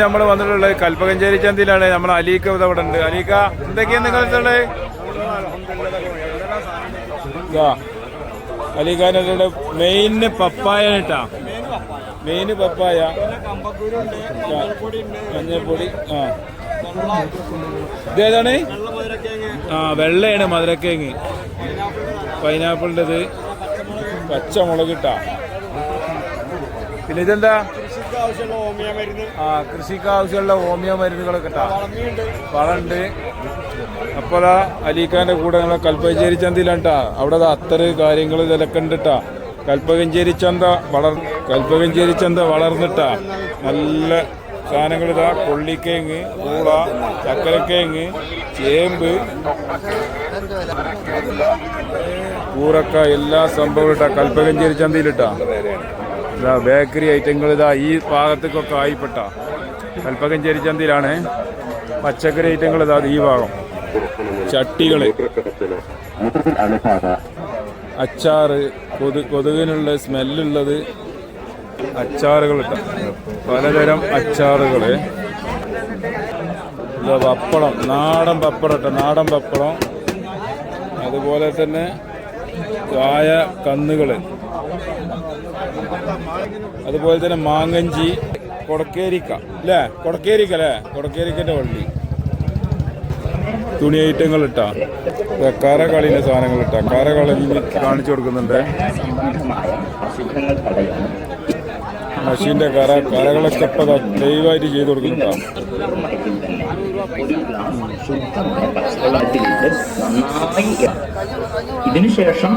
നമ്മൾ വന്നിട്ടുള്ളത് കൽപ്പകഞ്ചേരി ചന്തയിലാണ്. നമ്മൾ അലീക്ക ഇവിടെ ഉണ്ട്. അലീക്ക എന്തൊക്കെയാണ് നിങ്ങളുടെ അലീഖാനുടെ മെയിന് പപ്പായ കേട്ടാ. മെയിന് പപ്പായ, മഞ്ഞൾപ്പൊടി. ഇതേതാണ്? വെള്ളയാണ് മധുരക്കേങ്ങ്. പൈനാപ്പിളിൻ്റെത്, പച്ചമുളകിട്ടാ. പിന്നെ ഇതെന്താ? കൃഷിക്ക് ആവശ്യമുള്ള ഹോമിയോ മരുന്നുകളൊക്കെ ഇട്ടാ. വളമുണ്ട്. അപ്പോൾ അലീഖാന്റെ കൂടെ നമ്മളെ കൽപ്പകഞ്ചേരി ചന്തയിലാണ്ടാ. അവിടെ അത്തറ് കാര്യങ്ങൾ ഇതൊക്കെ ഉണ്ടിട്ടാ. കൽപ്പകഞ്ചേരി ചന്ത വളർന്നിട്ടാ. നല്ല സാധനങ്ങൾ ഇതാ. കൊള്ളിക്കേങ്ങ്, പൂള, ചക്കരക്കേങ്ങ്, ചേമ്പ്, കൂറക്ക, എല്ലാ സംഭവം ഇട്ടാ കൽപ്പകഞ്ചേരി ചന്തയിലിട്ടാ. ഇതാ ബേക്കറി ഐറ്റങ്ങൾ ഇതാ ഈ ഭാഗത്തേക്കൊക്കെ ആയിപ്പെട്ട കൽപ്പകഞ്ചേരി ചന്തയിലാണ്. പച്ചക്കറി ഐറ്റങ്ങൾ ഇതാ ഈ ഭാഗം. ചട്ടികള്, അച്ചാറ്, കൊതുകിനുള്ള സ്മെല്ലുള്ളത് അച്ചാറുകൾ ഇട്ട പലതരം അച്ചാറുകള്. ഇതാ പപ്പടം, നാടൻ പപ്പടം ഇട്ട നാടൻ പപ്പടം. അതുപോലെ തന്നെ ചായ കന്നുകള്, അതുപോലെ തന്നെ മാങ്ങഞ്ചി, കൊടക്കേരിക്ക അല്ലേ? കൊടക്കേരിക്കൻ്റെ വള്ളി. തുണി ഐറ്റങ്ങൾ ഇട്ടാ. കറകളിൻ്റെ സാധനങ്ങൾ ഇട്ടാ. കറകളഞ്ഞ് കാണിച്ചു കൊടുക്കുന്നുണ്ട്. മഷീൻ്റെ കറകളൊക്കെ ഇപ്പം ദയവായിട്ട് ചെയ്ത് കൊടുക്കുന്നുണ്ടാ. ഇതിനുശേഷം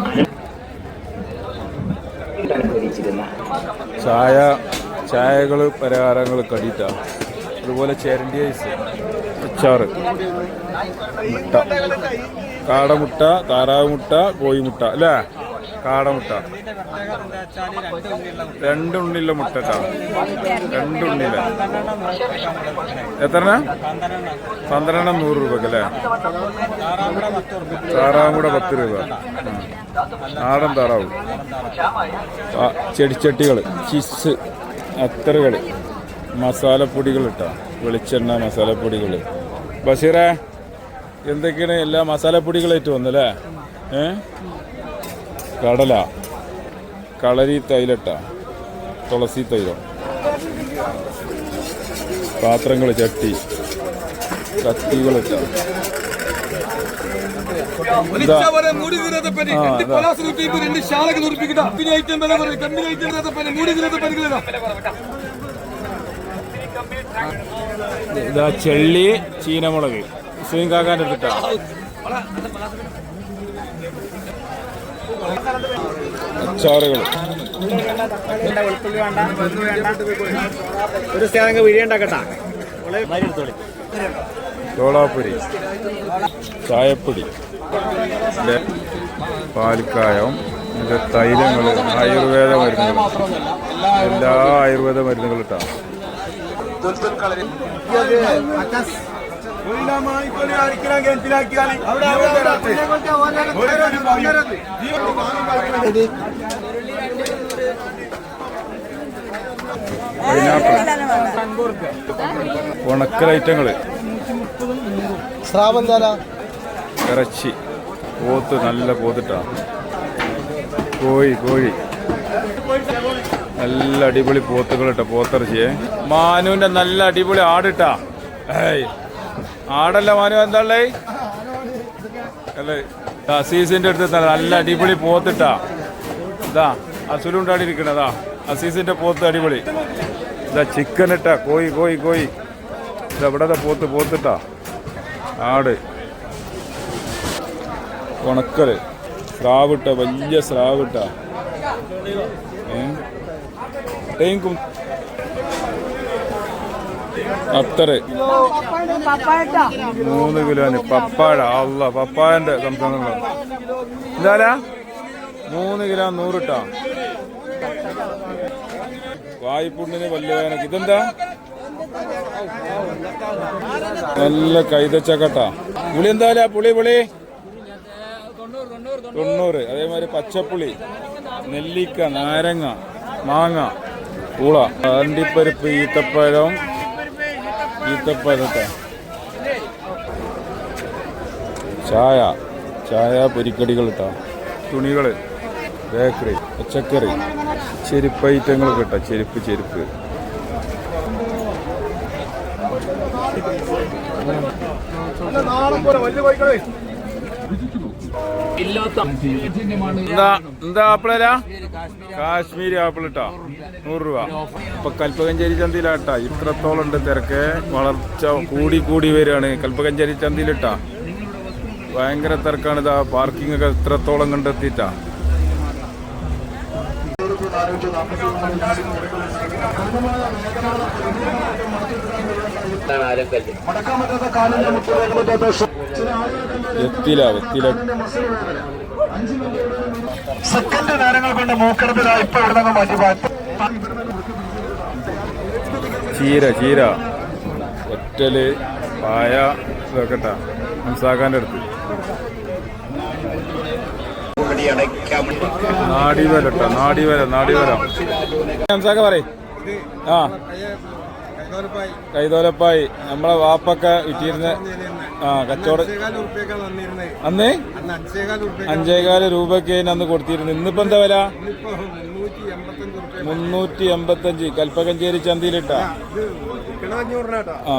ചായകൾ, പലഹാരങ്ങൾ കടിയിട്ടാ. അതുപോലെ ചേരണ്ടി ഐസ്, അച്ചാറ്, മുട്ട, കാടമുട്ട, താറാവ് മുട്ട, കോഴിമുട്ട അല്ലേ? കാടമുട്ട, രണ്ടുണ്ണിയുള്ള മുട്ട കേട്ടോ. രണ്ടുണ്ണിയില്ല. എത്ര? 12 100 രൂപക്ക് അല്ലേ? താറാവും കൂടെ 10 രൂപ. നാടൻ താറാവ്. ചെടിച്ചട്ടികൾ, ചിപ്സ്, അത്തറുകൾ, മസാലപ്പൊടികൾ ഇട്ടാ. വെളിച്ചെണ്ണ, മസാലപ്പൊടികൾ. ബഷീറേ എന്തൊക്കെയാണ്? എല്ലാ മസാലപ്പൊടികളായിട്ട് വന്നല്ലേ? കടല, കളരി തൈലട്ട, തുളസി തൈലം, പാത്രങ്ങൾ, ചട്ടി, കത്തികളിട്ട. ഇതാ ചെള്ളി, ചീനമുളക് ഹുസൈൻ കാക്കാൻ്റെ അടുത്തിട്ടാ. അച്ചാറുകൾ, ചോളാപ്പൊരി, ചായപ്പൊടി, പാൽക്കായം, തൈലങ്ങൾ, ആയുർവേദ മരുന്നുകൾ, എല്ലാ ആയുർവേദ മരുന്നുകൾ ഇട്ടാ. ഉണക്കൽ ഐറ്റങ്ങള്, ഇറച്ചി, പോത്ത്, നല്ല പോത്തിട്ടാ. കോഴി, നല്ല അടിപൊളി പോത്തുകൾ ഇട്ട. പോത്തിറച്ചിയെ. മാനുവിന്റെ നല്ല അടിപൊളി ആടിട്ടാ. ആടല്ല മാനു, എന്താ ഉള്ളേ? അല്ലേ? അസീസിന്റെ അടുത്ത് നല്ല അടിപൊളി പോത്തിട്ടാ. ഇതാ അസുലുണ്ടാടിയിരിക്കണതാ അസീസിന്റെ പോത്ത്, അടിപൊളി. ഇതാ ചിക്കൻ ഇട്ടാ. കോഴി. ഇതെവിടത്തെ പോത്തിട്ടാ. ആട്, ഉണക്കല്, സ്രാവിട്ട, വലിയ സ്രാവിട്ട. അത്തറ് 3 കിലോന്. പപ്പായ, അല്ല പപ്പായന്റെ സംസ്ഥാനങ്ങൾ. എന്താ 3 കിലോ 100 ഇട്ടാ. വായ്പുണ്ണിന് വലിയ വേനക്ക്. ഇതെന്താ? നല്ല കൈതച്ചക്കട്ടാ. പുളി എന്താ? പുളി 90. അതേമാതിരി പച്ചപ്പുളി, നെല്ലിക്ക, നാരങ്ങ, മാങ്ങ, പൂള, അണ്ടിപ്പരിപ്പ്, ഈത്തപ്പഴം, സെറ്റപ്പ് ഇതൊക്കെ ചായ ചായ പൊരിക്കടികൾ ഇട്ടാ തുണികൾ ബേക്കറി പച്ചക്കറി ചെരുപ്പ് ഐറ്റങ്ങൾ കിട്ടാം ചെരുപ്പ് എന്താ ആപ്പിളല്ല കാശ്മീരി ആപ്പിൾ ഇട്ടാ 100 രൂപ. ഇപ്പൊ കൽപ്പകഞ്ചേരി ചന്തയിലാട്ടാ ഇത്രത്തോളം ഉണ്ട് തിരക്ക്. വളർച്ച കൂടി വരികയാണ് കൽപ്പകഞ്ചേരി ചന്തയിലിട്ടാ. ഭയങ്കര തിരക്കാണ്. ഇതാ പാർക്കിംഗ് ഒക്കെ ഇത്രത്തോളം കണ്ടെത്തിയിട്ടാ. വെത്തില സെക്കൻഡ് നേരങ്ങൾ കൊണ്ട് മൂക്കടത്തിലായി ഇപ്പൊ ഇവിടെ മാറ്റി ചീര ഒറ്റല് പായ ഇതൊക്കെട്ടാ മനസ്സാക്കാൻ്റെ അടുത്ത് നാടിവര മനസ്സാക്ക പറ. ആ കൈതോലപ്പായി നമ്മളെ വാപ്പൊക്കെ വിറ്റിരുന്ന കച്ചവടം അന്ന് 5.25 രൂപയ്ക്ക് അന്ന് കൊടുത്തിരുന്നു. ഇന്നിപ്പോ എന്താ വില? 385 കൽപ്പകഞ്ചേരി ചന്തയിലിട്ടാ. ആ